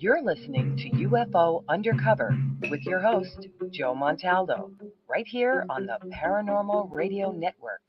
You're listening to UFO Undercover with your host, Joe Montaldo, right here on the Paranormal Radio Network.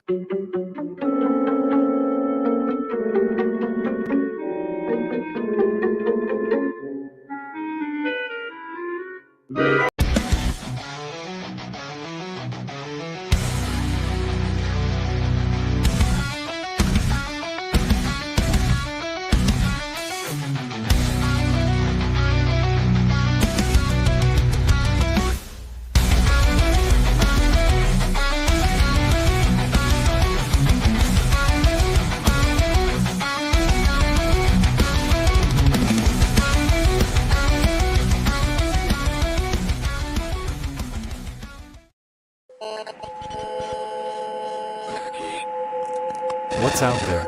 What's out there?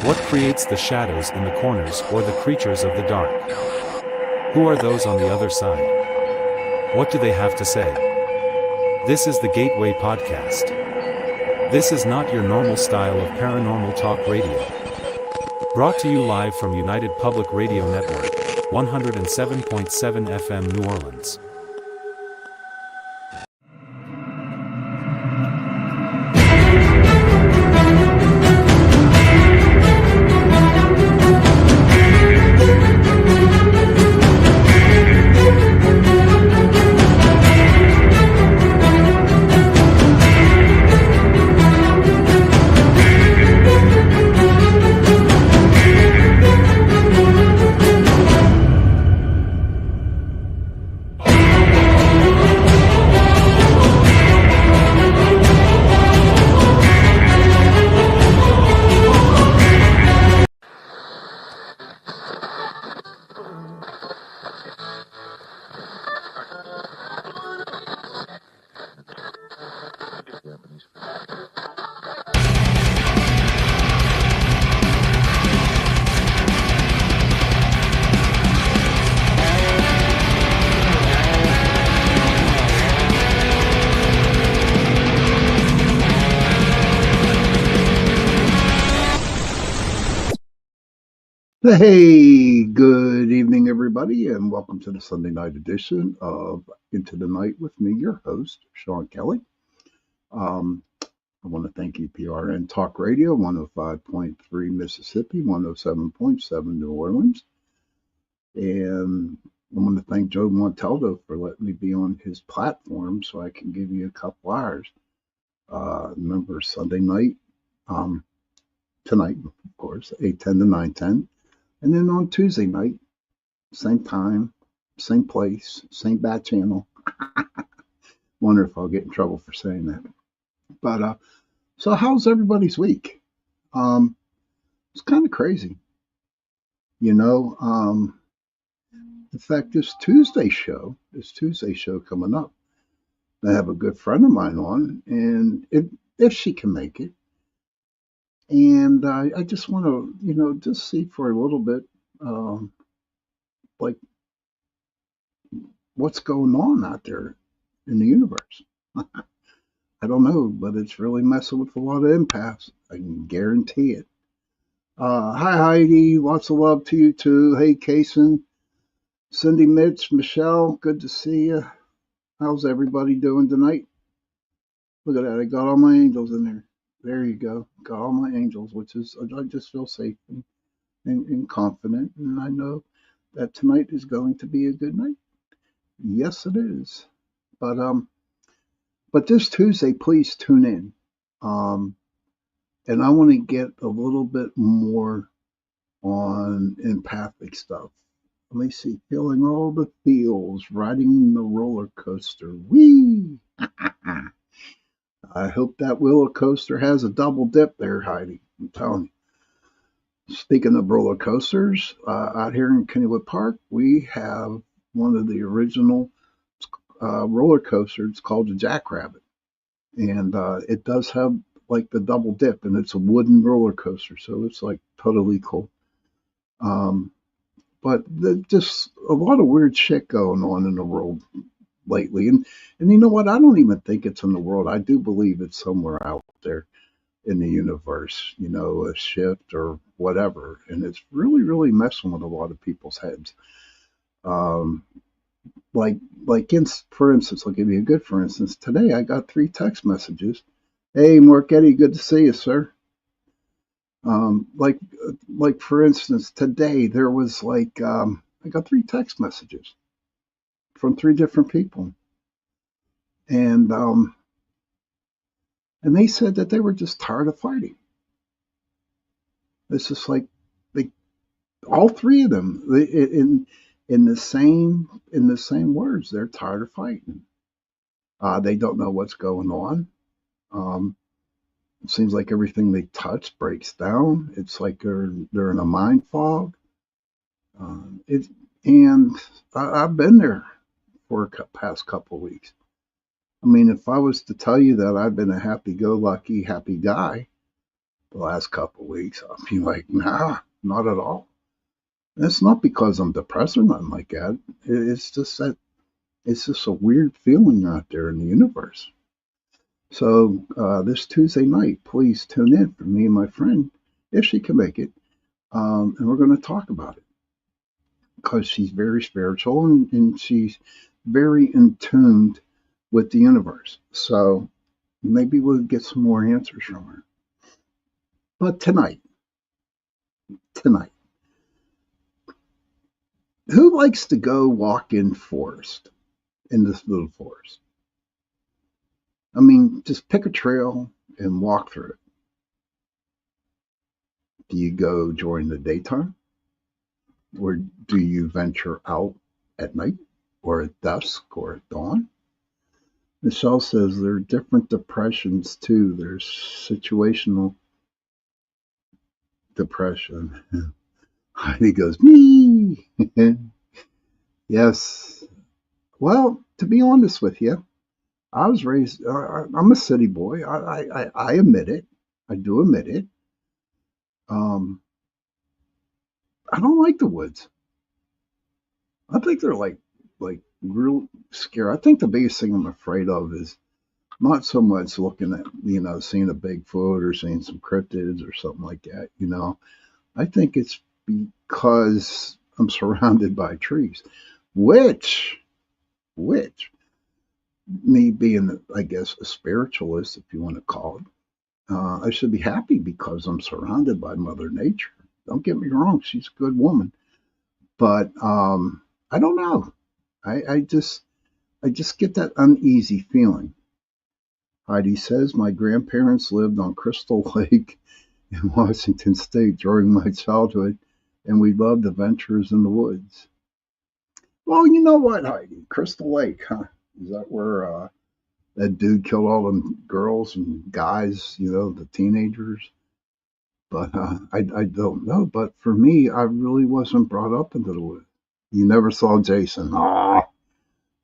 What creates the shadows in the corners or the creatures of the dark? Who are those on the other side? What do they have to say? This is the Gateway Podcast. This is not your normal style of paranormal talk radio. Brought to you live from United Public Radio Network, 107.7 FM New Orleans. Hey, good evening, everybody, and welcome to the Sunday night edition of Into the Night with me, your host, Sean Kelly. I want to thank EPRN Talk Radio, 105.3 Mississippi, 107.7 New Orleans. And I want to thank Joe Montaldo for letting me be on his platform so I can give you a couple hours. Remember, Sunday night, tonight, of course, 8:10 to 9:10. And then on Tuesday night, same time, same place, same bat channel. Wonder if I'll get in trouble for saying that. But so how's everybody's week? It's kind of crazy, you know. In fact, this Tuesday show coming up, I have a good friend of mine on, and if she can make it. And I just want to, just see for a little bit, like what's going on out there in the universe. I don't know, but it's really messing with a lot of empaths. I can guarantee it. Hi, Heidi. Lots of love to you, too. Hey, Kason, Cindy, Mitch, Michelle. Good to see you. How's everybody doing tonight? Look at that. I got all my angels in there. There you go. Got all my angels, which is, I just feel safe and confident. And I know that tonight is going to be a good night. Yes, it is. But this Tuesday, please tune in. And I want to get a little bit more on empathic stuff. Let me see. Feeling all the feels, riding the roller coaster. Whee! I hope that roller coaster has a double dip there, Heidi. I'm telling you. Speaking of roller coasters, out here in Kennywood Park, we have one of the original roller coasters. It's called the Jackrabbit. And it does have like the double dip, and it's a wooden roller coaster, so it's like totally cool. But there's just a lot of weird shit going on in the world lately. And you know what? I don't even think it's in the world. I do believe it's somewhere out there in the universe, a shift or whatever. And it's really, really messing with a lot of people's heads. Um, like, for instance, I'll give you a good for instance. Today I got 3 text messages. Hey, Marketti, good to see you, sir. Um, like, like for instance, today there was I got 3 text messages from 3 different people, and they said that they were just tired of fighting. It's just like they, all 3 of them, in the same words, they're tired of fighting. They don't know what's going on. Um, it seems like everything they touch breaks down. It's like they're in a mind fog. It and I've been there for a past couple of weeks. I mean, if I was to tell you that I've been a happy-go-lucky, happy guy the last couple of weeks, I'd be like, nah, not at all. And it's not because I'm depressed or nothing like that. It's just that it's just a weird feeling out there in the universe. So this Tuesday night, please tune in for me and my friend, if she can make it, and we're going to talk about it because she's very spiritual and she's very in tune with the universe. So maybe we'll get some more answers from her. But tonight, who likes to go walk in forest, in this little forest? I mean, just pick a trail and walk through it. Do you go during the daytime? Or do you venture out at night or at dusk or at dawn? Michelle says there are different depressions too. There's situational depression. Heidi goes, me. Yes. Well, to be honest with you, I was raised, I'm a city boy. I admit it. I do admit it. Um, I don't like the woods. I think they're like real scary. I think the biggest thing I'm afraid of is not so much looking at, seeing a Bigfoot or seeing some cryptids or something like that. I think it's because I'm surrounded by trees, which, which, me being, I guess, a spiritualist, if you want to call it, I should be happy because I'm surrounded by Mother Nature. Don't get me wrong, she's a good woman, but I don't know. I just get that uneasy feeling. Heidi says my grandparents lived on Crystal Lake in Washington State during my childhood, and we loved adventures in the woods. Well, you know what, Heidi? Crystal Lake, huh? Is that where that dude killed all them girls and guys, the teenagers? But I don't know. But for me, I really wasn't brought up into the woods. You never saw Jason. Ah,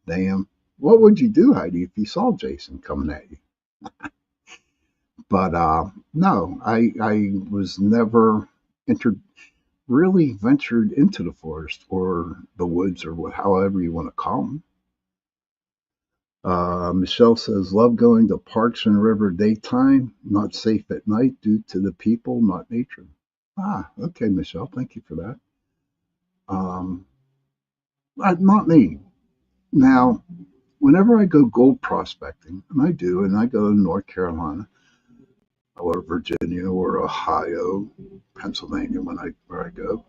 damn. What would you do, Heidi, if you saw Jason coming at you? But no, I was never entered really ventured into the forest or the woods or however you want to call them. Michelle says, love going to parks and river daytime, not safe at night due to the people, not nature. Ah, okay, Michelle, thank you for that. Um, not me. Now, whenever I go gold prospecting, and I do, and I go to North Carolina or Virginia or Ohio, Pennsylvania where I go,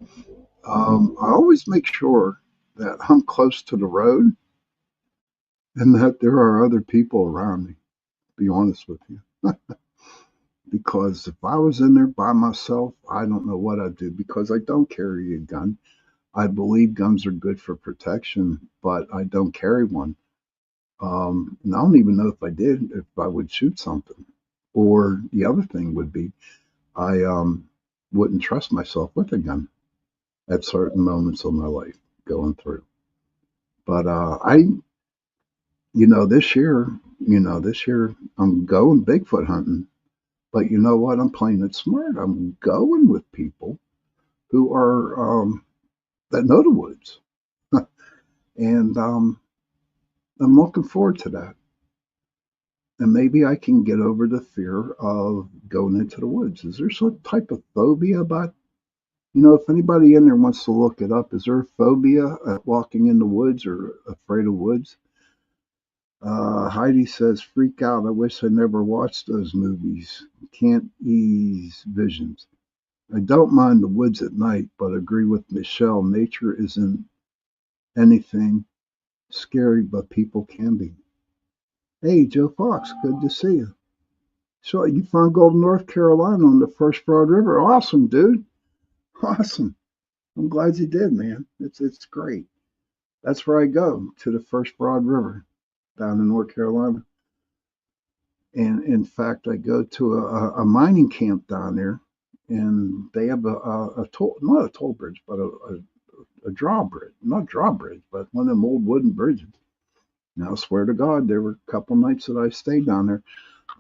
I always make sure that I'm close to the road and that there are other people around me, to be honest with you. Because if I was in there by myself, I don't know what I'd do because I don't carry a gun. I believe guns are good for protection, but I don't carry one. And I don't even know if I did, if I would shoot something. Or the other thing would be, I wouldn't trust myself with a gun at certain moments of my life going through. But this year I'm going Bigfoot hunting. But you know what? I'm playing it smart. I'm going with people who are that know the woods, and I'm looking forward to that. And maybe I can get over the fear of going into the woods. Is there some type of phobia about If anybody in there wants to look it up, is there a phobia at walking in the woods or afraid of woods? Heidi says, freak out. I wish I never watched those movies. Can't ease visions. I don't mind the woods at night, but agree with Michelle. Nature isn't anything scary, but people can be. Hey, Joe Fox, good to see you. So you found gold in North Carolina on the First Broad River. Awesome, dude. Awesome. I'm glad you did, man. It's great. That's where I go, to the First Broad River down in North Carolina. And in fact, I go to a mining camp down there, and they have a toll, not a toll bridge, but a drawbridge, not drawbridge, but one of them old wooden bridges. Now, I swear to God, there were a couple nights that I stayed down there.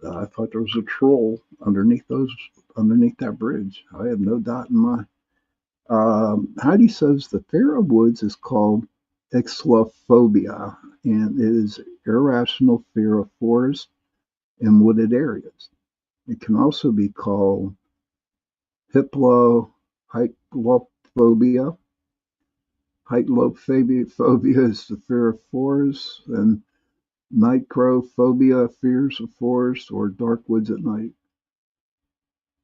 I thought there was a troll underneath that bridge. I have no doubt in my. Heidi says the fear of woods is called ixlophobia, and it is irrational fear of forests and wooded areas. It can also be called hyplophobia. Hyplophobia is the fear of forests, and Nigrophobia, fears of forest or dark woods at night.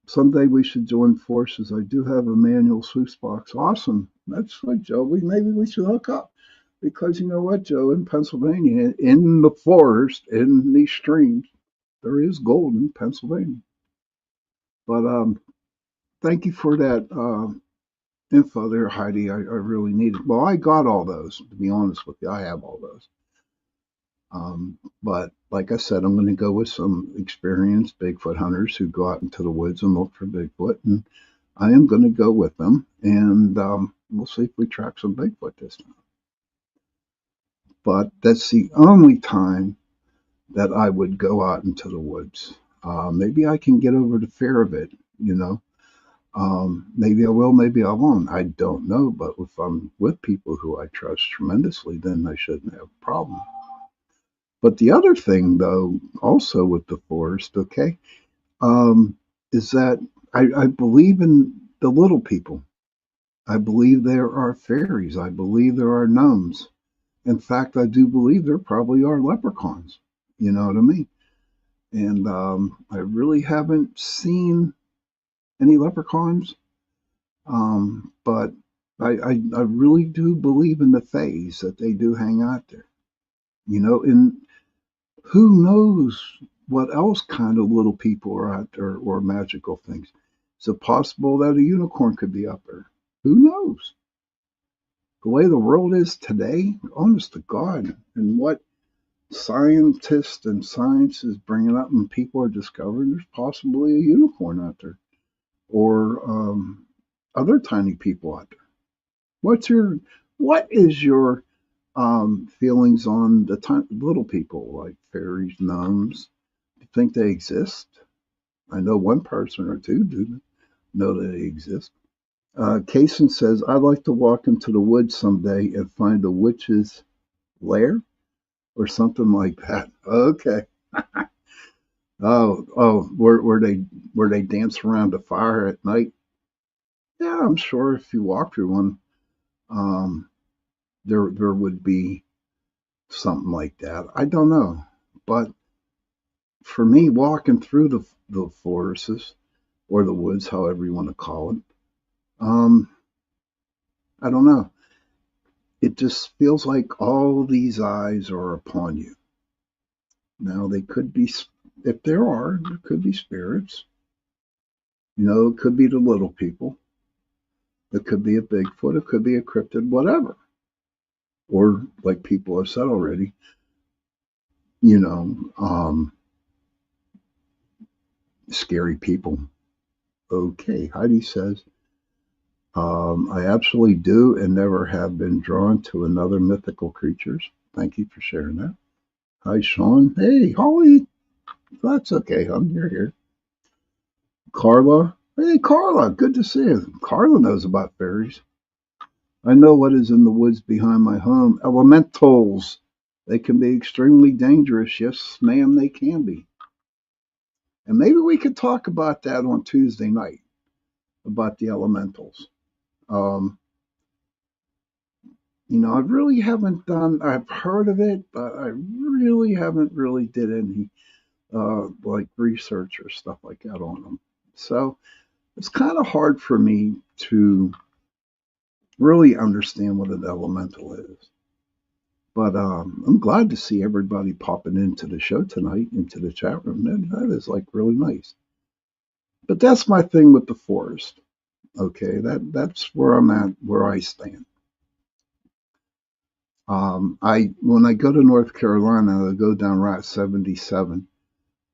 Someday we should join forces. I do have a manual sluice box. Awesome. That's what, Joe. Maybe we should hook up. Because you know what, Joe, in Pennsylvania, in the forest, in these streams, there is gold in Pennsylvania. But thank you for that info there, Heidi. I really need it. Well, I got all those, to be honest with you. I have all those. But like I said, I'm going to go with some experienced Bigfoot hunters who go out into the woods and look for Bigfoot, and I am going to go with them, and we'll see if we track some Bigfoot this time. But that's the only time that I would go out into the woods. Maybe I can get over the fear of it, you know. Maybe I will, maybe I won't. I don't know. But if I'm with people who I trust tremendously, then I shouldn't have a problem. But the other thing, though, also with the forest, okay, is that I believe in the little people. I believe there are fairies. I believe there are gnomes. In fact, I do believe there probably are leprechauns. You know what I mean? And I really haven't seen any leprechauns, but I really do believe in the fays that they do hang out there. And who knows what else kind of little people are out there or magical things. Is it possible that a unicorn could be up there? Who knows? The way the world is today, honest to God, and what scientists and science is bringing up and people are discovering, there's possibly a unicorn out there or other tiny people out there. What is your feelings on the little people like fairies, gnomes? Do you think they exist? I know one person or two do know that they exist. Kaysen says, I'd like to walk into the woods someday and find a witch's lair or something like that. Okay. Oh, where they dance around the fire at night? Yeah, I'm sure if you walk through one, um, there would be something like that. I don't know, but for me, walking through the forests or the woods, however you want to call it, um, I don't know. It just feels like all these eyes are upon you. Now they could be, if there could be spirits. It could be the little people. It could be a Bigfoot. It could be a cryptid, whatever. Or like people have said already, you know, um, scary people. Okay, Heidi says, I absolutely do and never have been drawn to another mythical creatures. Thank you for sharing that. Hi, Sean. Hey, Holly. That's okay, hon. You're here. Carla. Hey, Carla. Good to see you. Carla knows about fairies. I know what is in the woods behind my home. Elementals. They can be extremely dangerous. Yes, ma'am, they can be. And maybe we could talk about that on Tuesday night, about the elementals. Um, I really haven't done. I've heard of it, but I really haven't really did any like research or stuff like that on them. So it's kind of hard for me to really understand what an elemental is. But I'm glad to see everybody popping into the show tonight, into the chat room. That is like really nice. But that's my thing with the forest. Okay, that's where I'm at, where I stand. I when I go to North Carolina, I go down Route 77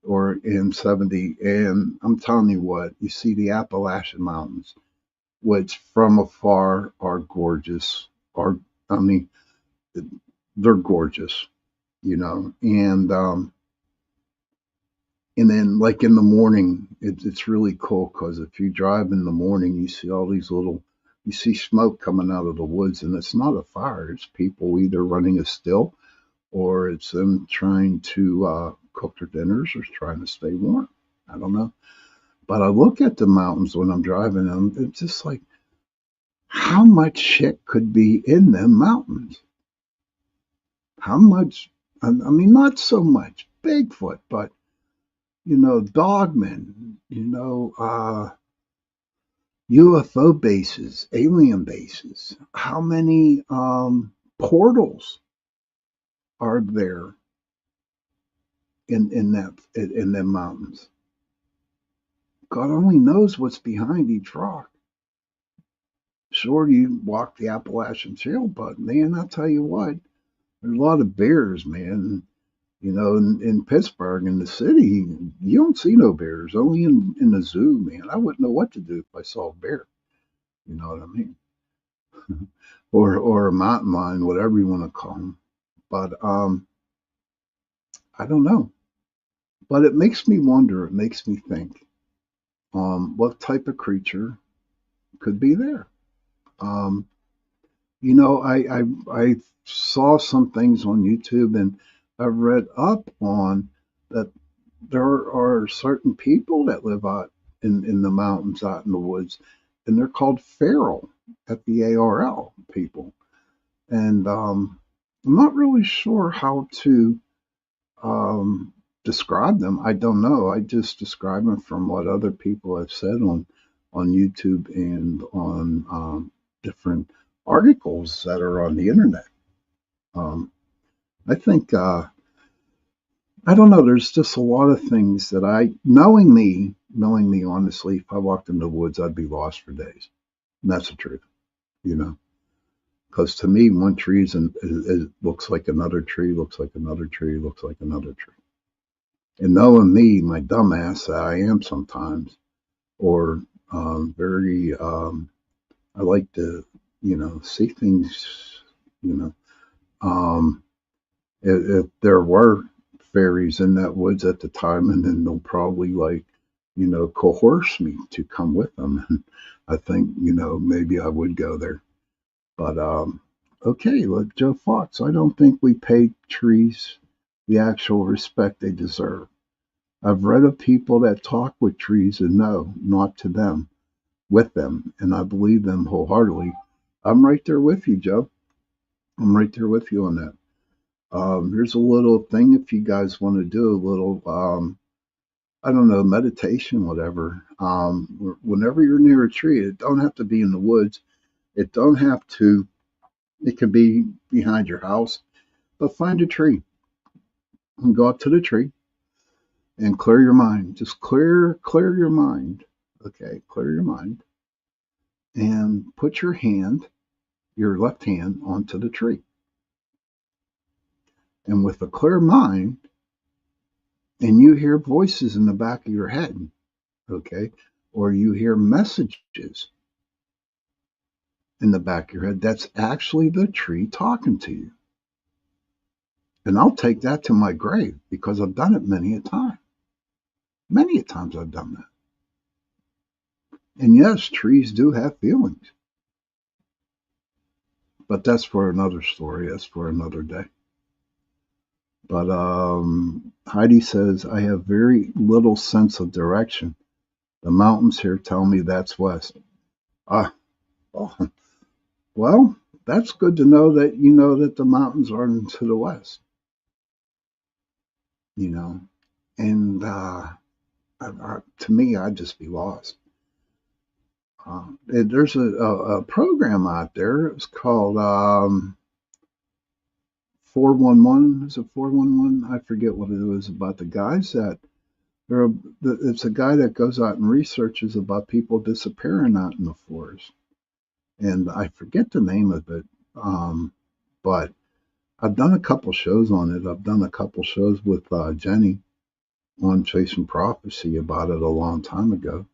or in 70, and I'm telling you what, you see the Appalachian Mountains, which from afar are gorgeous. Are I mean, they're gorgeous, and then like in the morning, it's really cool because if you drive in the morning, you see all these you see smoke coming out of the woods, and it's not a fire; it's people either running a still or it's them trying to cook their dinners or trying to stay warm. I don't know. But I look at the mountains when I'm driving them. It's just like, how much shit could be in them mountains? How much? I mean, not so much Bigfoot, but dogmen, UFO bases, alien bases. How many portals are there in them mountains? God only knows what's behind each rock. Sure, you walk the Appalachian Trail, but man, I'll tell you what, there's a lot of bears, man. In Pittsburgh, in the city, you don't see no bears. Only in the zoo, man. I wouldn't know what to do if I saw a bear. You know what I mean? Or a mountain lion, whatever you want to call them. But I don't know. But it makes me wonder. It makes me think. What type of creature could be there? Um, I saw some things on YouTube, and I've read up on that there are certain people that live out in the mountains, out in the woods, and they're called feral, FEARL people. And I'm not really sure how to describe them. I don't know. I just describe them from what other people have said on YouTube and on different articles that are on the internet. I think I don't know. There's just a lot of things that knowing me honestly, if I walked in the woods, I'd be lost for days. And that's the truth, you know. Because to me, one tree looks like another tree, looks like another tree, looks like another tree. And knowing me, my dumbass that I am sometimes, or very, I like to, see things, you know. Um, if there were fairies in that woods at the time, and then they'll probably coerce me to come with them. And I think, maybe I would go there. But okay, look, Joe Fox, I don't think we pay trees the actual respect they deserve. I've read of people that talk with trees and no, not to them, with them, and I believe them wholeheartedly. I'm right there with you, Joe. I'm right there with you on that. Here's a little thing if you guys want to do a little, I don't know, meditation, whatever. Whenever you're near a tree, it don't have to be in the woods. It don't have to. It can be behind your house, but find a tree and go up to the tree and clear your mind. Just clear your mind. Okay, clear your mind and put your left hand, onto the tree. And with a clear mind, and you hear voices in the back of your head, okay, or you hear messages in the back of your head, that's actually the tree talking to you. And I'll take that to my grave because I've done it many a time. Many a times I've done that. And yes, trees do have feelings. But that's for another story. That's for another day. But Heidi says, I have very little sense of direction. The mountains here tell me that's west. Ah, Oh, well, that's good to know that you know that the mountains are to the west, you know. And to me, I'd just be lost. There's a program out there. It's called 411. Is it 411? I forget what it was about the guys that there. It's a guy that goes out and researches about people disappearing out in the forest, and I forget the name of it. But I've done a couple shows on it. I've done a couple shows with Jenny on Chasing Prophecy about it a long time ago.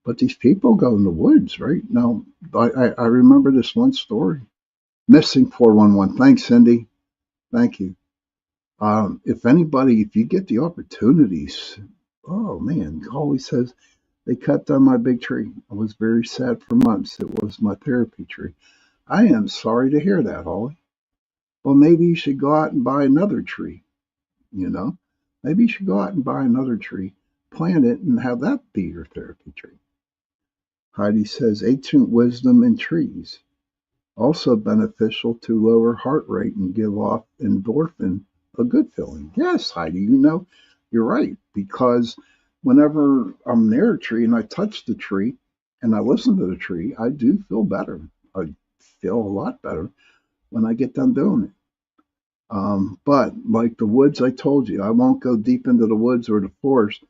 But these people go in the woods, right? Now, I remember this one story. Missing 411. Thanks, Cindy. Thank you. If anybody, if you get the opportunities, oh man, Holly says, they cut down my big tree. I was very sad for months. It was my therapy tree. I am sorry to hear that, Holly. Well, maybe you should go out and buy another tree, you know? Maybe you should go out and buy another tree, plant it, and have that be your therapy tree. Heidi says ancient wisdom in trees. Also beneficial to lower heart rate and give off endorphin, a good feeling. Yes, Heidi, you know, you're right. Because whenever I'm near a tree and I touch the tree and I listen to the tree, I do feel better. I feel a lot better when I get done doing it. But like the woods, I told you, I won't go deep into the woods or the forest.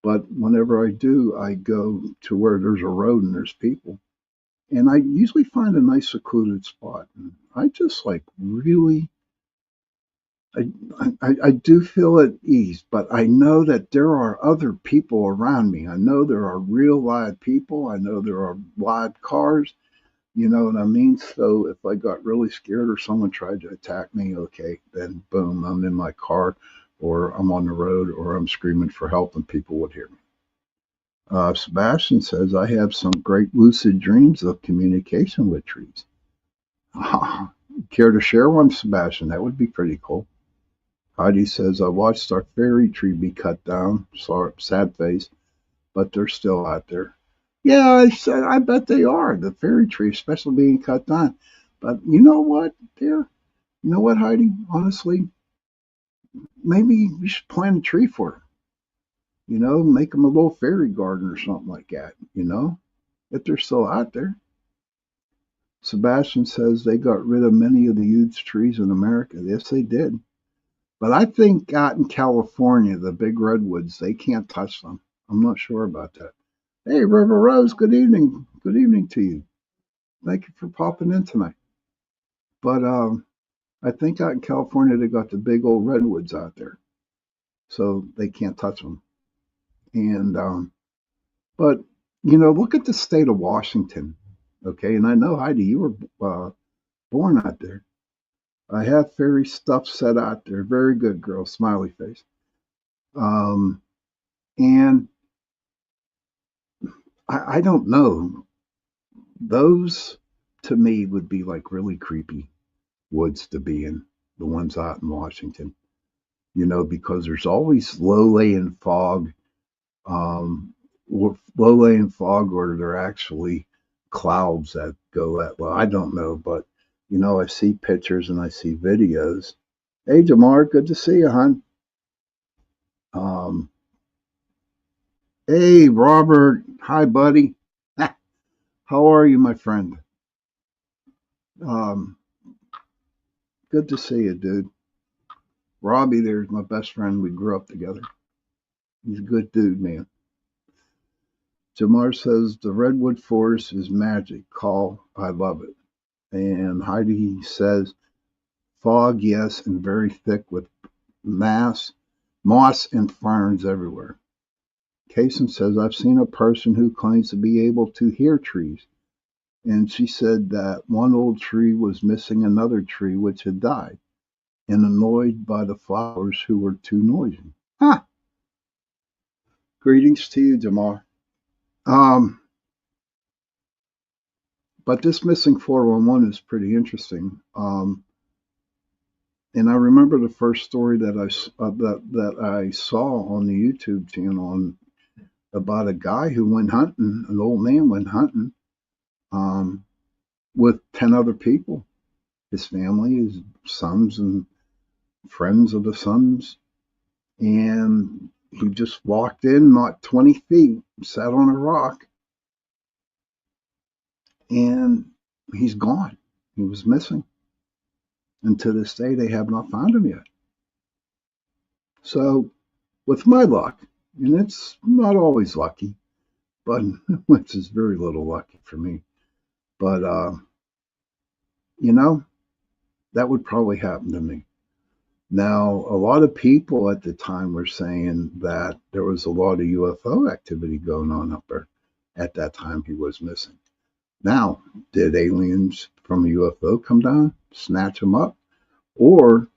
But whenever I do, I go to where there's a road and there's people. And I usually find a nice secluded spot. And I just like really, I, I do feel at ease, but I know that there are other people around me. I know there are real live people. I know there are live cars. You know what I mean? So if I got really scared or someone tried to attack me, okay, then boom, I'm in my car or I'm on the road or I'm screaming for help and people would hear me. Sebastian says, I have some great lucid dreams of communication with trees. Care to share one, Sebastian? That would be pretty cool. Heidi says, I watched our fairy tree be cut down. Sorry, sad face, but they're still out there. Yeah, I bet they are. The fairy tree, especially being cut down. But you know what, dear? You know what, Heidi? Honestly, maybe we should plant a tree for them. You know, make them a little fairy garden or something like that. You know, if they're still out there. Sebastian says they got rid of many of the huge trees in America. Yes, they did. But I think out in California, the big redwoods, they can't touch them. I'm not sure about that. Hey, River Rose, good evening. Good evening to you. Thank you for popping in tonight. But I think out in California, they got the big old redwoods out there. So they can't touch them. And, but, you know, look at the state of Washington. Okay. And I know, Heidi, you were born out there. I have fairy stuff set out there. Very good, girl. Smiley face. Um, and I don't know. Those to me would be like really creepy woods to be in, the ones out in Washington, you know, because there's always low laying fog, or low laying fog, or they're actually clouds that go that low. I don't know, but you know, I see pictures and I see videos. Hey, Jamar, good to see you, hon. Um, hey, Robert. Hi, buddy. How are you, my friend? Um, Good to see you, dude. Robbie there's my best friend. We grew up together. He's a good dude, man. Jamar says the redwood forest is magic. Call, I love it. And Heidi says fog, yes, and very thick with moss and ferns everywhere. Kason says I've seen a person who claims to be able to hear trees, and she said that one old tree was missing another tree which had died, and annoyed by the flowers who were too noisy. Huh. Greetings to you, Jamar. Um, but this missing 411 is pretty interesting. And I remember the first story that I saw on the YouTube channel about a guy who went hunting. An old man went hunting, um, with 10 other people, his family, his sons and friends of the sons. And he just walked in, not 20 feet, sat on a rock, and he's gone. He was missing. And to this day, they have not found him yet. So, with my luck, and it's not always lucky, but which is very little lucky for me, but you know, that would probably happen to me. Now, a lot of people at the time were saying that there was a lot of UFO activity going on up there at that time he was missing. Now, did aliens from a UFO come down, snatch him up, or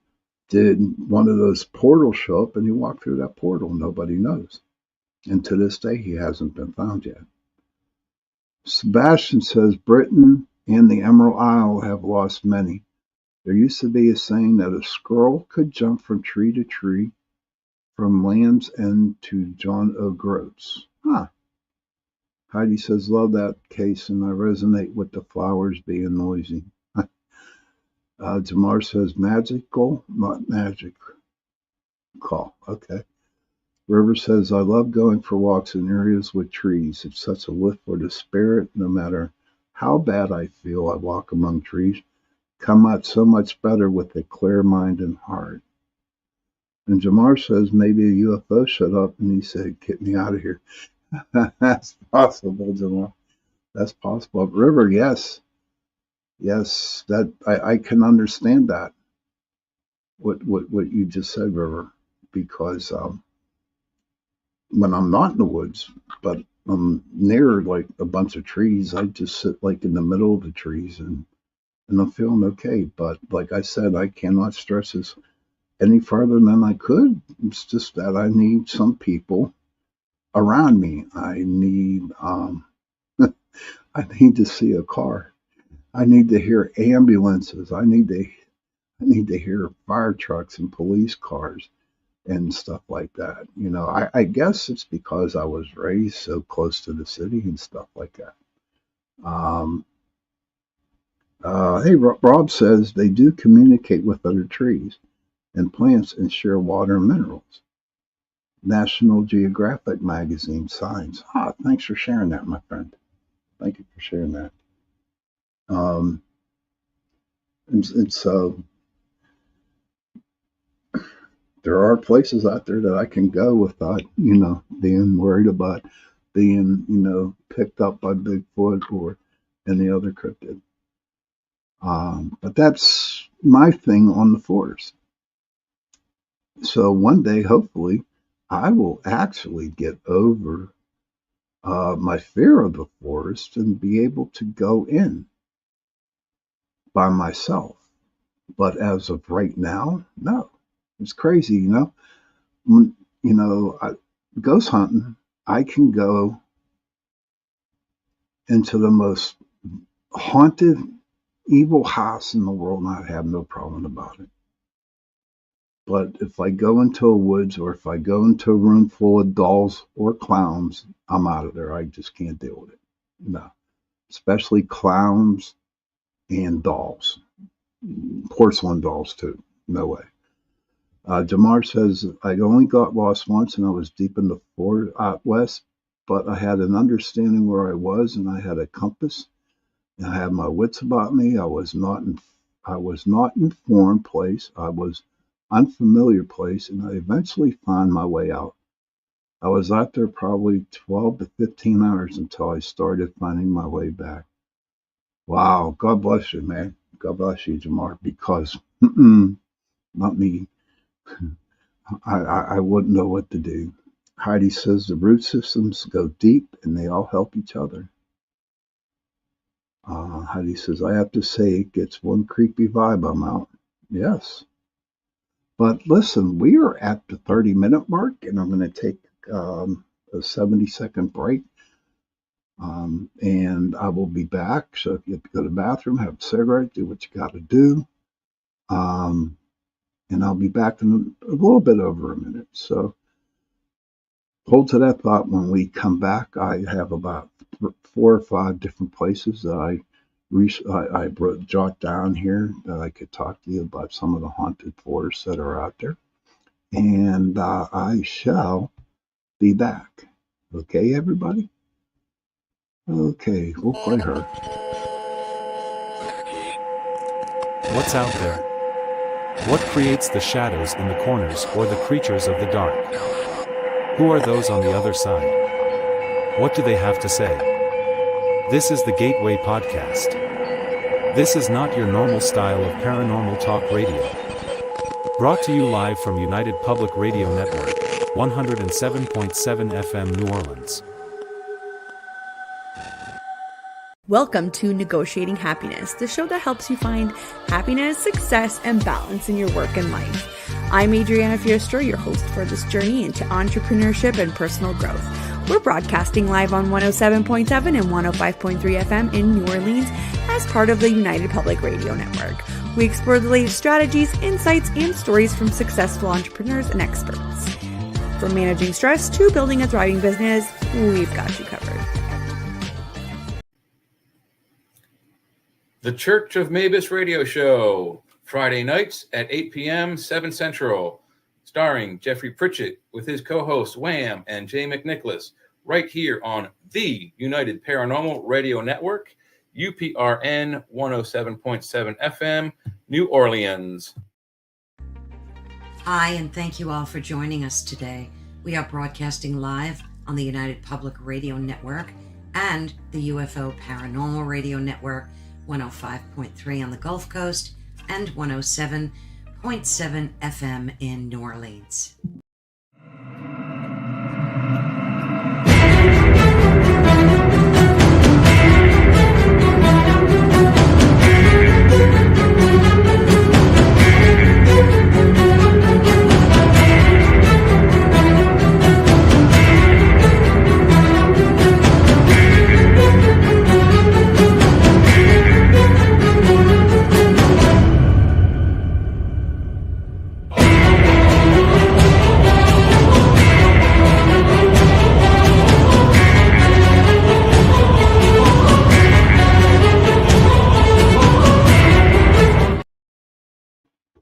did one of those portals show up and he walked through that portal? Nobody knows. And to this day, he hasn't been found yet. Sebastian says Britain and the Emerald Isle have lost many. There used to be a saying that a squirrel could jump from tree to tree, from Land's End to John O'Groats. Huh. Heidi says, love that case, and I resonate with the flowers being noisy. Jamar says, magical, not magic. Call. Okay. River says, I love going for walks in areas with trees. It's such a lift for the spirit. No matter how bad I feel, I walk among trees. Come out so much better with a clear mind and heart. And Jamar says, maybe a UFO showed up and he said, get me out of here. That's possible, Jamar. That's possible. River, yes. Yes, that I can understand that. What you just said, River, because when I'm not in the woods, but I'm near like a bunch of trees, I just sit like in the middle of the trees and I'm feeling okay. But like I said, I cannot stress this any further than I could. It's just that I need some people around me. I need I need to see a car. I need to hear ambulances. I need to hear fire trucks and police cars and stuff like that. I guess it's because I was raised so close to the city and stuff like that. Um, hey, Rob says they do communicate with other trees and plants and share water and minerals. National Geographic magazine signs. Thanks for sharing that, my friend. Thank you for sharing that. Um, and so there are places out there that I can go without, being worried about being, picked up by Bigfoot or any other cryptid. But that's my thing on the forest. So one day, hopefully, I will actually get over my fear of the forest and be able to go in by myself. But as of right now, no. It's crazy, When, ghost hunting, I can go into the most haunted, evil house in the world and I have no problem about it. But if I go into a woods or if I go into a room full of dolls or clowns, I'm out of there. I just can't deal with it. No. Especially clowns and dolls. Porcelain dolls, too. No way. Jamar says, I only got lost once and I was deep in the forest out west, but I had an understanding where I was and I had a compass and I had my wits about me. I was not informed place. I was unfamiliar place and I eventually found my way out. I was out there probably 12 to 15 hours until I started finding my way back. Wow. God bless you, man. God bless you, Jamar, because not me. I wouldn't know what to do. Heidi says the root systems go deep and they all help each other. Heidi says, I have to say it gets one creepy vibe I'm out. Yes. But listen, we are at the 30-minute mark and I'm going to take a 70-second break. And I will be back. So if you have to go to the bathroom, have a cigarette, do what you got to do. And I'll be back in a little bit over a minute. So hold to that thought when we come back. I have about 4 or 5 different places that I I jot down here that I could talk to you about some of the haunted forests that are out there. And I shall be back. Okay, everybody? Okay, we'll play her. What's out there? What creates the shadows in the corners or the creatures of the dark? Who are those on the other side? What do they have to say? This is the Gateway Podcast. This is not your normal style of paranormal talk radio. Brought to you live from United Public Radio Network, 107.7 FM New Orleans. Welcome to Negotiating Happiness, the show that helps you find happiness, success, and balance in your work and life. I'm Adriana Fiestro, your host for this journey into entrepreneurship and personal growth. We're broadcasting live on 107.7 and 105.3 FM in New Orleans as part of the United Public Radio Network. We explore the latest strategies, insights, and stories from successful entrepreneurs and experts. From managing stress to building a thriving business, we've got you covered. The Church of Mavis Radio Show, Friday nights at 8 p.m., 7 Central, starring Jeffrey Pritchett with his co-hosts Wham and Jay McNicholas, right here on the United Paranormal Radio Network, UPRN 107.7 FM, New Orleans. Hi, and thank you all for joining us today. We are broadcasting live on the United Public Radio Network and the UFO Paranormal Radio Network, 105.3 on the Gulf Coast and 107.7 FM in New Orleans.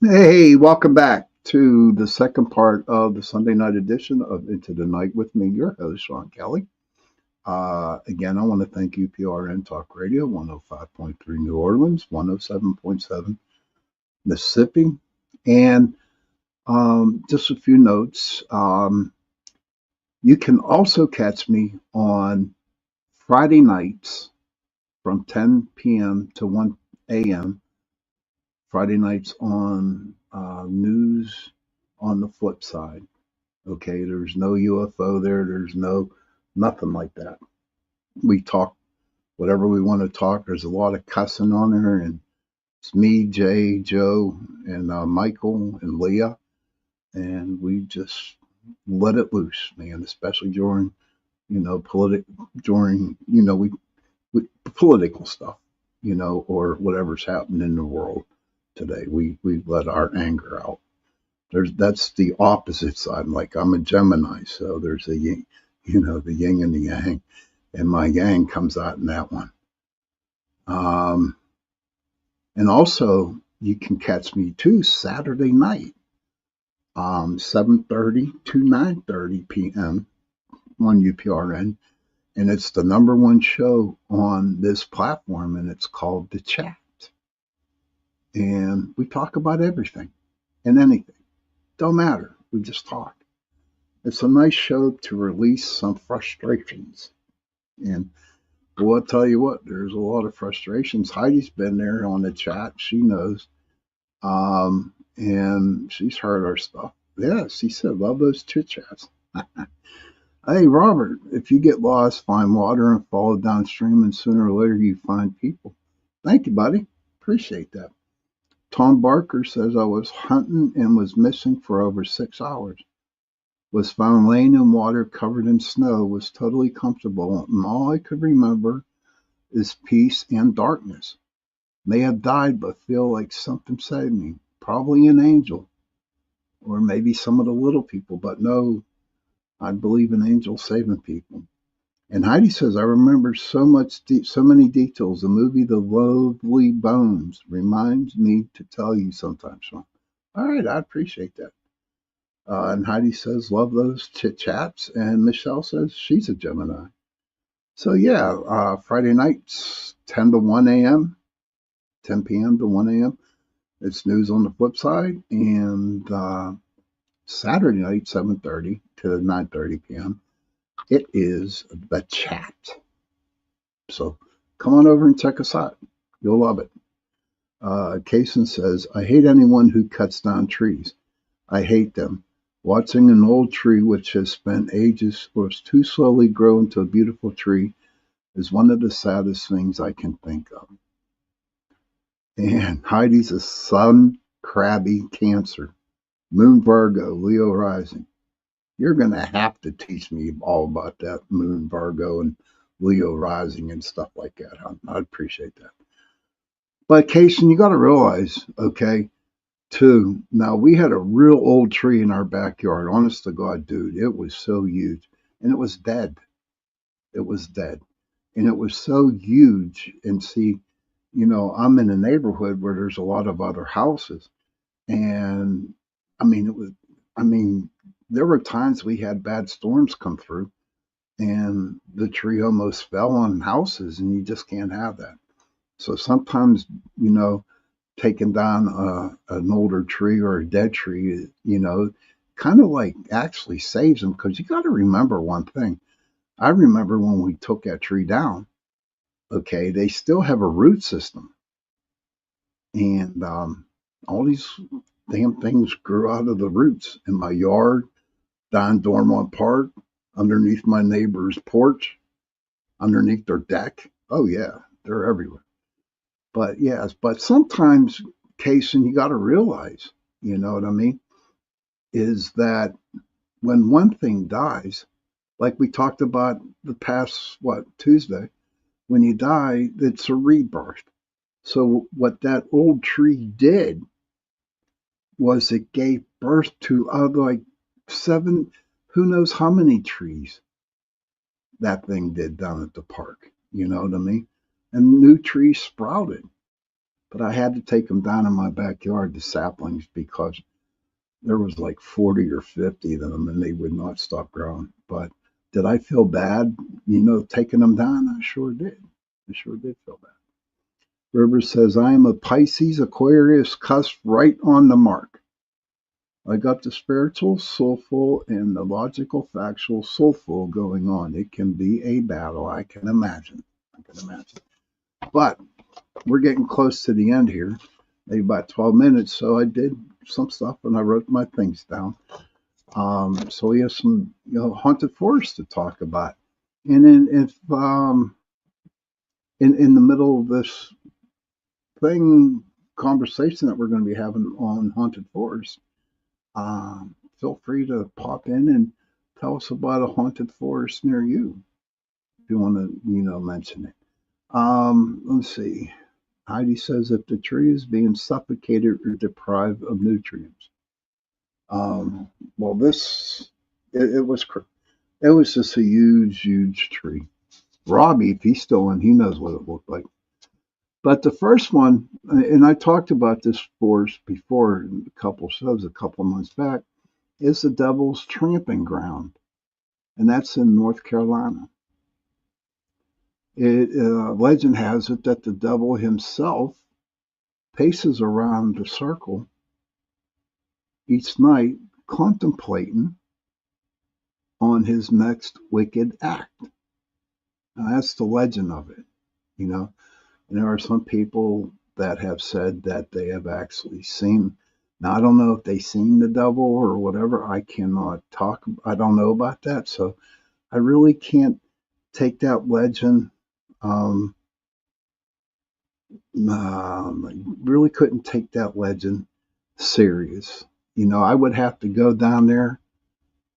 Hey, welcome back to the second part of the Sunday night edition of Into the Night with me, your host, Sean Kelly. Again, I want to thank UPRN Talk Radio, 105.3 New Orleans, 107.7 Mississippi. And just a few notes. You can also catch me on Friday nights from 10 p.m. to 1 a.m. Friday nights on News on the Flip Side. Okay, there's no UFO there. There's nothing like that. We talk whatever we want to talk. There's a lot of cussing on there, and it's me, Jay, Joe, and Michael and Leah, and we just let it loose, man. Especially during, political stuff, or whatever's happening in the world today. We let our anger out. That's the opposite side. Like, I'm a Gemini, so there's the yin and the yang, and my yang comes out in that one. And also you can catch me too Saturday night, 7:30 to 9:30 p.m. on UPRN, and it's the number one show on this platform, and it's called The Chat. And we talk about everything and anything. Don't matter. We just talk. It's a nice show to release some frustrations. And well, I'll tell you what, there's a lot of frustrations. Heidi's been there on the chat. She knows. And she's heard our stuff. Yeah, she said, love those chit chats. Hey, Robert, if you get lost, find water and follow downstream, and sooner or later you find people. Thank you, buddy. Appreciate that. Tom Barker says, I was hunting and was missing for over 6 hours. Was found laying in water covered in snow, was totally comfortable, and all I could remember is peace and darkness. May have died, but feel like something saved me. Probably an angel, or maybe some of the little people, but no, I believe in angels saving people. And Heidi says, I remember so many details. The movie The Lovely Bones reminds me to tell you sometimes. So, all right, I appreciate that. And Heidi says, love those chit chats. And Michelle says she's a Gemini. So yeah, Friday nights, 10 to 1 a.m., 10 p.m. to 1 a.m. It's news on the flip side. And Saturday night, 7:30 to 9:30 p.m., it is the chat. So come on over and check us out. You'll love it. Kaysen says, I hate anyone who cuts down trees. I hate them. Watching an old tree which has spent ages or is too slowly grow into a beautiful tree is one of the saddest things I can think of. And Heidi's a sun crabby Cancer, Moon Virgo, Leo rising. You're going to have to teach me all about that Moon Virgo and Leo rising and stuff like that. I'd appreciate that. But Kaysen, you got to realize, okay, too. Now we had a real old tree in our backyard. Honest to God, dude, it was so huge, and it was dead. It was dead, and it was so huge. And see, I'm in a neighborhood where there's a lot of other houses, and I mean, it was. I mean, there were times we had bad storms come through, and the tree almost fell on houses, and you just can't have that. So sometimes, taking down an older tree or a dead tree, kind of like actually saves them because you got to remember one thing. I remember when we took that tree down, okay, they still have a root system. And all these damn things grew out of the roots in my yard, down Dormont Park, underneath my neighbor's porch, underneath their deck. Oh, yeah, they're everywhere. But yes, but sometimes, Kaysen, you got to realize, you know what I mean, is that when one thing dies, like we talked about the past, Tuesday, when you die, it's a rebirth. So what that old tree did was it gave birth to like seven, who knows how many trees that thing did down at the park. You know what I mean? And new trees sprouted. But I had to take them down in my backyard, the saplings, because there was like 40 or 50 of them and they would not stop growing. But did I feel bad, taking them down? I sure did. I sure did feel bad. River says, I am a Pisces Aquarius cusp right on the mark. I got the spiritual, soulful, and the logical, factual, soulful going on. It can be a battle, I can imagine. But we're getting close to the end here, maybe about 12 minutes. So I did some stuff and I wrote my things down. So we have some, haunted forest to talk about. And then if in the middle of this conversation that we're going to be having on haunted forest, feel free to pop in and tell us about a haunted forest near you if you want to, mention it. Let's see. Heidi says if the tree is being suffocated or deprived of nutrients. Well, it was just a huge, huge tree. Robbie, if he's still in, he knows what it looked like. But the first one, and I talked about this forest before in a couple shows a couple months back, is the Devil's Tramping Ground, and that's in North Carolina. Legend has it that the devil himself paces around the circle each night, contemplating on his next wicked act. Now, that's the legend of it, And there are some people that have said that they have actually seen. Now, I don't know if they've seen the devil or whatever. I cannot talk. I don't know about that. So I really can't take that legend. Really couldn't take that legend serious. I would have to go down there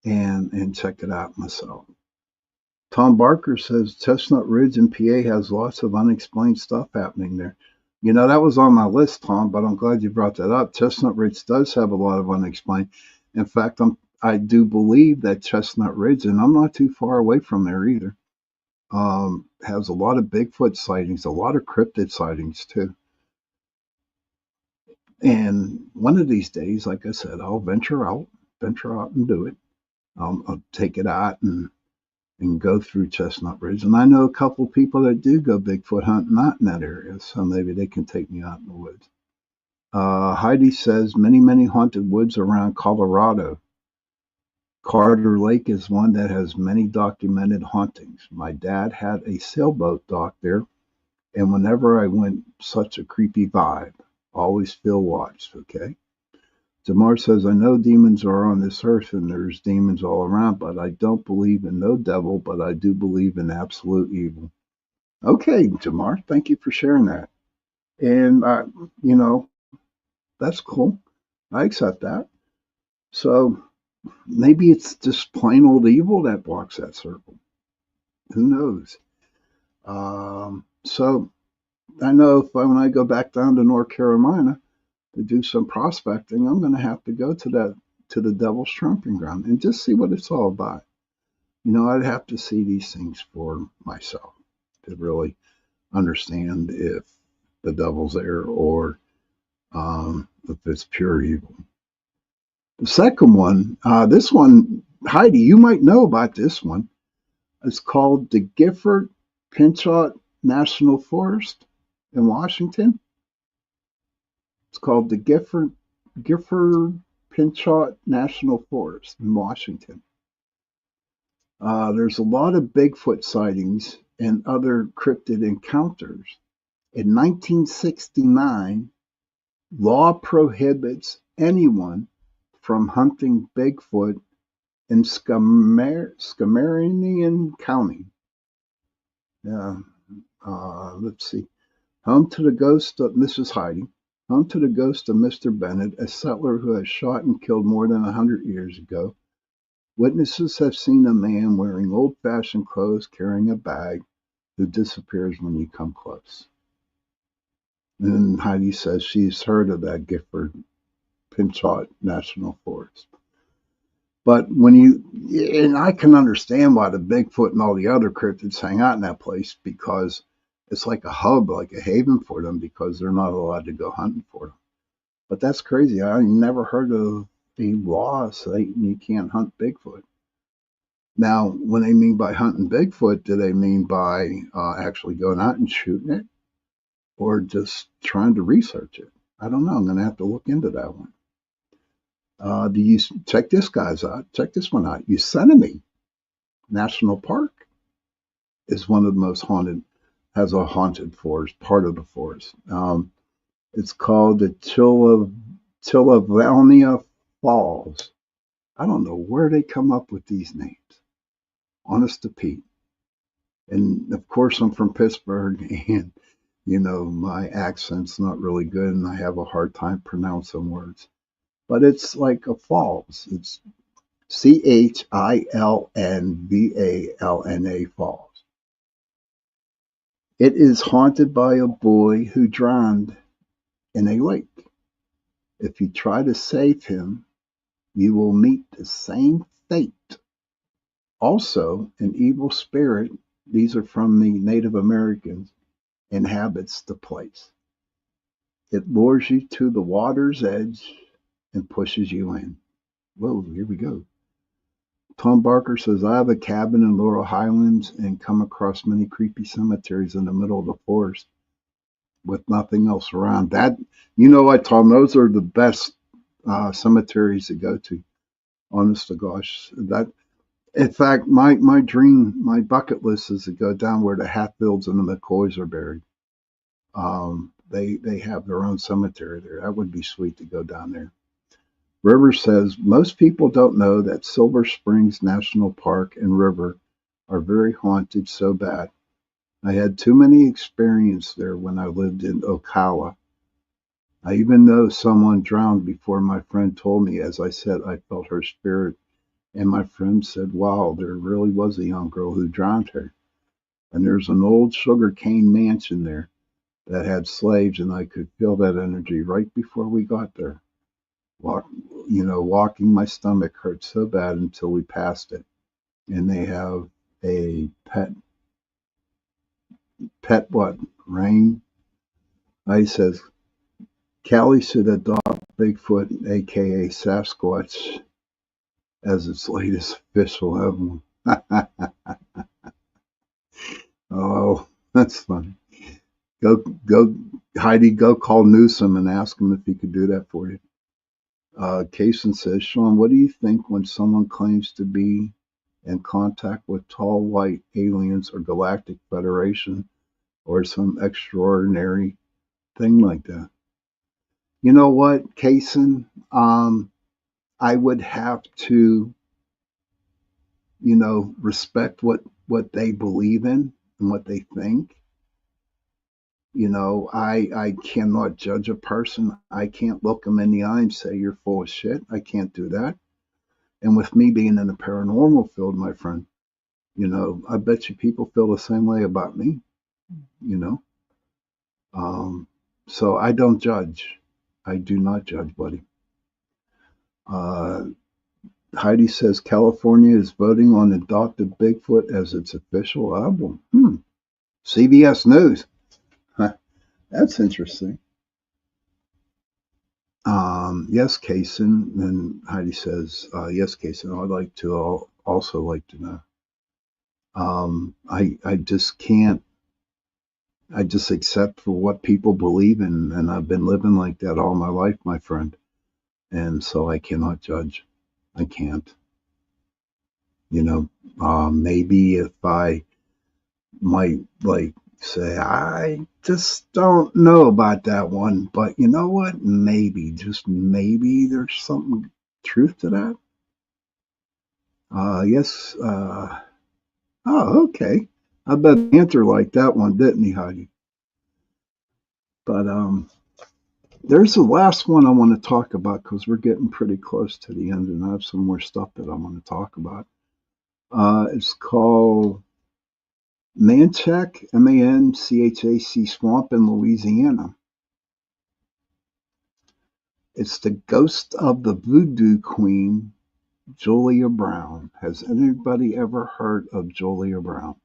and check it out myself. Tom Barker says Chestnut Ridge in PA has lots of unexplained stuff happening there. That was on my list, Tom, but I'm glad you brought that up. Chestnut Ridge does have a lot of unexplained. In fact, I do believe that Chestnut Ridge, and I'm not too far away from there either, has a lot of Bigfoot sightings, a lot of cryptid sightings too. And one of these days, like I said, I'll venture out and do it. I'll take it out and go through Chestnut Ridge. And I know a couple people that do go Bigfoot hunting out in that area, so maybe they can take me out in the woods. Heidi says many haunted woods around Colorado. Carter Lake is one that has many documented hauntings. My dad had a sailboat dock there, and whenever I went, such a creepy vibe. Always feel watched, okay? Jamar says, I know demons are on this earth and there's demons all around, but I don't believe in no devil, but I do believe in absolute evil. Okay, Jamar, thank you for sharing that. And, you know, that's cool. I accept that. So maybe it's just plain old evil that blocks that circle. Who knows? So I know when I go back down to North Carolina to do some prospecting, I'm going to have to go to the Devil's Trumping Ground and just see what it's all about. You know, I'd have to see these things for myself to really understand if the devil's there or if it's pure evil. The second one, this one, Heidi, you might know about this one. It's called the Gifford Pinchot National Forest in Washington. It's called the Gifford Pinchot National Forest in Washington. There's a lot of Bigfoot sightings and other cryptid encounters. In 1969, law prohibits anyone from hunting Bigfoot in Scammerian County. Let's see. Home to the ghost of Mrs. Heidi. Home to the ghost of Mr. Bennett, a settler who was shot and killed more than 100 years ago. Witnesses have seen a man wearing old-fashioned clothes carrying a bag who disappears when you come close. And Heidi says she's heard of that Gifford Pinchot National Forest. But and I can understand why the Bigfoot and all the other cryptids hang out in that place, because it's like a hub, like a haven for them, because they're not allowed to go hunting for them. But that's crazy. I never heard of a law saying you can't hunt Bigfoot. Now, when they mean by hunting Bigfoot, do they mean by actually going out and shooting it, or just trying to research it? I don't know. I'm going to have to look into that one. Check this one out. Yosemite National Park is one of the most haunted, has a haunted forest, part of the forest. It's called the Tillavalnia Falls. I don't know where they come up with these names. Honest to Pete. And of course, I'm from Pittsburgh, and you know my accent's not really good, and I have a hard time pronouncing words. But it's like a falls. It's Chilnvalna Falls. It is haunted by a boy who drowned in a lake. If you try to save him, you will meet the same fate. Also, an evil spirit, these are from the Native Americans, inhabits the place. It lures you to the water's edge and pushes you in. Whoa, here we go. Tom Barker says, I have a cabin in Laurel Highlands and come across many creepy cemeteries in the middle of the forest with nothing else around. That, you know what, Tom, those are the best cemeteries to go to. Honest to gosh. That, in fact, my dream, my bucket list is to go down where the Hatfields and the McCoys are buried. They have their own cemetery there. That would be sweet to go down there. River says, most people don't know that Silver Springs National Park and river are very haunted so bad. I had too many experiences there when I lived in Ocala. I even know someone drowned before my friend told me. As I said, I felt her spirit. And my friend said, wow, there really was a young girl who drowned her. And there's an old sugarcane mansion there that had slaves, and I could feel that energy right before we got there. Walking, my stomach hurt so bad until we passed it. And they have a pet Pet what? Rain. He says, Callie should adopt Bigfoot, aka Sasquatch, as its latest official emblem. Oh, that's funny. Go, Heidi, go call Newsom and ask him if he could do that for you. Kaysen says, Sean, what do you think when someone claims to be in contact with tall white aliens or Galactic Federation or some extraordinary thing like that? You know what, Kaysen? I would have to, respect what they believe in and what they think. I cannot judge a person. I can't look them in the eye and say you're full of shit. I can't do that. And with me being in the paranormal field, my friend, I bet you people feel the same way about me. You know, so I don't judge. I do not judge, buddy. Heidi says California is voting on adopted Bigfoot as its official album. CBS News. That's interesting. Yes, Kaysen. And Heidi says, yes, Kaysen. I'd like to also like to know. I just can't. I just accept for what people believe in, and I've been living like that all my life, my friend. And so I cannot judge. I can't. Maybe if I might say, I just don't know about that one, but you know what? Maybe, just maybe there's some truth to that. Yes. Oh, okay. I bet Panther liked that one, didn't he, Heidi? But there's the last one I want to talk about because we're getting pretty close to the end, and I have some more stuff that I want to talk about. It's called Manchac, Manchac Swamp in Louisiana. It's the ghost of the voodoo queen, Julia Brown. Has anybody ever heard of Julia Brown?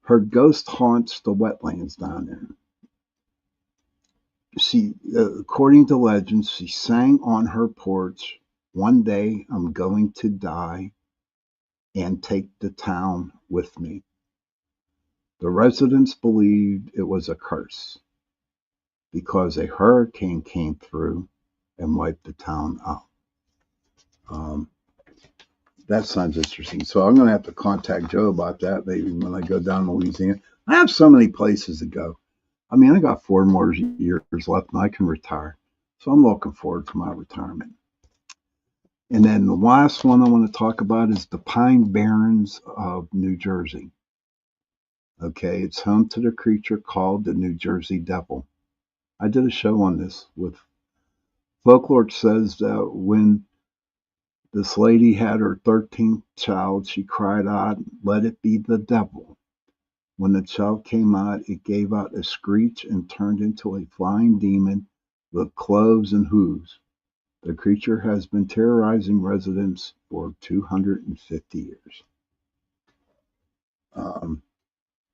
Her ghost haunts the wetlands down there. She, according to legend, she sang on her porch, "One day I'm going to die and take the town with me." The residents believed it was a curse because a hurricane came through and wiped the town out. That sounds interesting. So I'm going to have to contact Joe about that maybe when I go down to Louisiana. I have so many places to go. I mean, I got 4 more years left and I can retire. So I'm looking forward to my retirement. And then the last one I want to talk about is the Pine Barrens of New Jersey. Okay, it's home to the creature called the New Jersey Devil. I did a show on this with folklore. Says that when this lady had her 13th child, she cried out, "Let it be the devil." When the child came out, it gave out a screech and turned into a flying demon with cloves and hooves. The creature has been terrorizing residents for 250 years.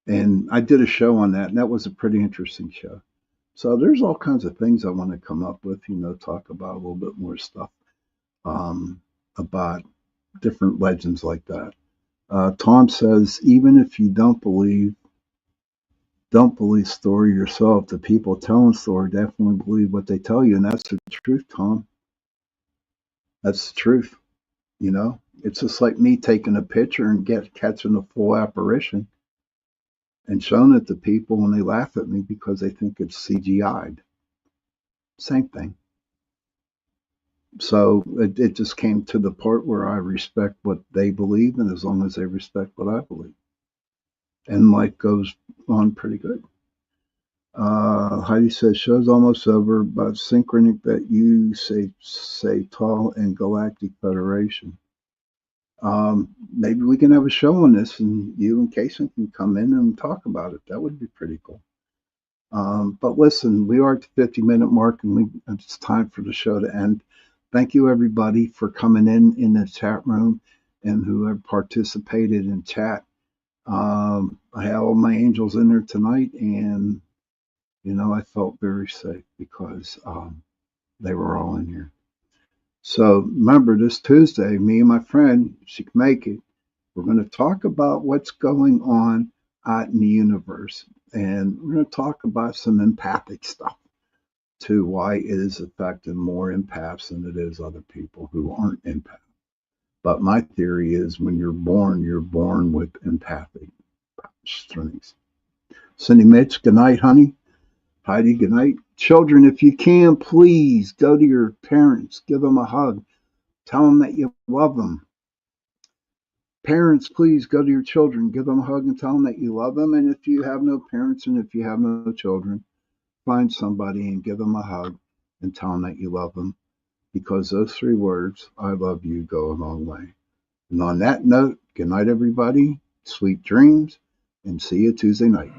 And I did a show on that, and that was a pretty interesting show. So there's all kinds of things I want to come up with, talk about a little bit more stuff about different legends like that. Tom says, even if you don't believe story yourself, the people telling story definitely believe what they tell you, and that's the truth, Tom. That's the truth. It's just like me taking a picture and catching a full apparition and showing it to people, and they laugh at me because they think it's CGI'd. Same thing. So it just came to the part where I respect what they believe, and as long as they respect what I believe, and life goes on pretty good. Heidi says, show's almost over, but synchronic that you say tall and Galactic Federation. Maybe we can have a show on this, and you and Kaysen can come in and talk about it. That would be pretty cool. But listen, we are at the 50-minute mark, and it's time for the show to end. Thank you, everybody, for coming in the chat room and who have participated in chat. I had all my angels in there tonight, and I felt very safe because they were all in here. So remember, this Tuesday, me and my friend, she can make it. We're going to talk about what's going on out in the universe, and we're going to talk about some empathic stuff too. Why it is affecting more empaths than it is other people who aren't empaths. But my theory is when you're born with empathic strengths. Cindy Mitch, good night, honey. Heidi, good night. Children, if you can, please go to your parents, give them a hug, tell them that you love them. Parents, please go to your children, give them a hug and tell them that you love them. And if you have no parents and if you have no children, find somebody and give them a hug and tell them that you love them. Because those 3 words, I love you, go a long way. And on that note, good night, everybody. Sweet dreams, and see you Tuesday night.